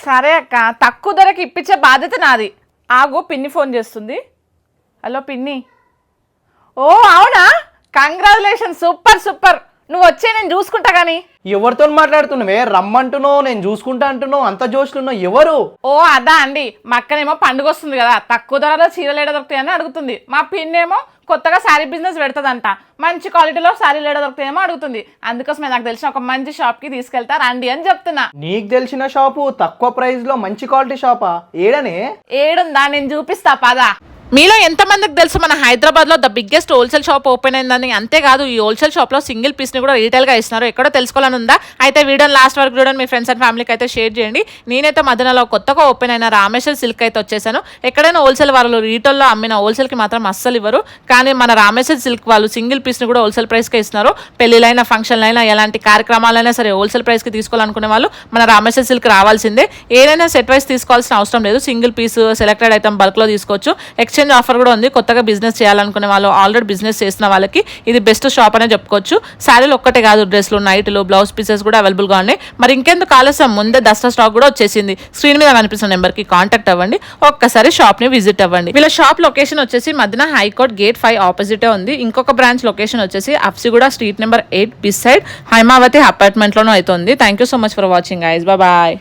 సరే అక్క, తక్కువ ధరకి ఇప్పించే బాధ్యత నాది. ఆగు, పిన్ని ఫోన్ చేస్తుంది. హలో పిన్ని. ఓ అవునా, కంగ్రాచులేషన్, సూపర్ సూపర్. నువ్వు వచ్చే నేను చూసుకుంటా గానీ. ఎవరితో మాట్లాడుతున్నావే? రమ్మంటున్నావు, నేను చూసుకుంటా అంటున్నావు, అంత జోష్లున్నావు. ఎవరు? ఓ అదా అండి, మా అక్కనేమో పండుగ వస్తుంది కదా, తక్కువ ధరలో చీరలు ఏడ దొరుకుతాయని అడుగుతుంది. మా పిన్నేమో కొత్తగా శారీ బిజినెస్ పెడుతుందంట, మంచి క్వాలిటీలో శారీలు ఏడ దొరుకుతాయేమో అడుగుతుంది. అందుకోసమే నాకు తెలిసిన ఒక మంచి షాప్ కి తీసుకెళ్తా రండి అని చెప్తున్నా. నీకు తెలిసిన షాపు తక్కువ ప్రైస్ లో మంచి క్వాలిటీ షాపా? ఏడనే? ఏడుందా, నేను చూపిస్తా పదా. మీలో ఎంతమందికి తెలుసు మన హైదరాబాద్లో the biggest wholesale shop open అయిందని? అంతేకాదు, ఈ హోల్సేల్ షాప్లో సింగిల్ పీస్ని కూడా రీటైల్గా ఇస్తున్నారు. ఎక్కడో తెలుసుకోవాలని ఉందా? అయితే వీడియోని లాస్ట్ వరకు చూడండి, మీ ఫ్రెండ్స్ అండ్ ఫ్యామిలీకి అయితే షేర్ చేయండి. నేనైతే మదనలో కొత్తగా ఓపెన్ అయిన రామేశ్వర్ సిల్క్ అయితే వచ్చేసాను. ఎక్కడైనా హోల్సేల్ వాళ్ళు రీటైల్లో అమ్మిన హోల్సేల్కి మాత్రం అస్సలు ఇవ్వరు, కానీ మన రామేశ్వర్ సిల్క్ వాళ్ళు సింగిల్ పీస్ని కూడా హోల్సేల్ ప్రైస్కే ఇస్తున్నారు. పెళ్ళిళ్ళైనా ఫంక్షన్లైనా ఎలాంటి కార్యక్రమాలైనా సరే హోల్సేల్ ప్రైస్కి తీసుకోవాలనుకునే వాళ్ళు మన రామేశ్వర్ సిల్క్ రావాల్సిందే. ఏదైనా సెట్ వైస్ తీసుకోవాల్సిన అవసరం లేదు, సింగిల్ పీస్ సెలెక్టెడ్ ఐటమ్ బల్క్లో తీసుకోవచ్చు. ఎక్స్చేంజ్ ఆఫర్ కూడా ఉంది. కొత్తగా బిజినెస్ చేయాలనుకునే వాళ్ళు, ఆల్రెడీ బిజినెస్ చేసిన వాళ్ళకి ఇది బెస్ట్ షాప్ అనే చెప్పుకోవచ్చు. శారీలు ఒక్కటే కాదు, డ్రెస్లు, నైట్లు, బ్లౌజ్ పీసెస్ కూడా అవైలబుల్గా ఉన్నాయి. మరి ఇంకెందుకు ఆలస్యం, ముందే దసరా స్టాక్ కూడా వచ్చేసింది. స్క్రీన్ మీద కనిపిస్తున్న నెంబర్కి కాంటాక్ట్ అవ్వండి, ఒక్కసారి షాప్ని విజిట్ అవ్వండి. వీళ్ళ షాప్ లొకేషన్ వచ్చేసి మధ్యన హైకోర్ట్ గేట్ 5 ఆపోజిటే ఉంది. ఇంకొక బ్రాంచ్ లొకేషన్ వచ్చేసి అఫ్సిగూడ స్ట్రీట్ నెంబర్ 8 బిసైడ్ హైమావతి అపార్ట్మెంట్లోనూ అవుతుంది. Thank you so much for watching guys, bye.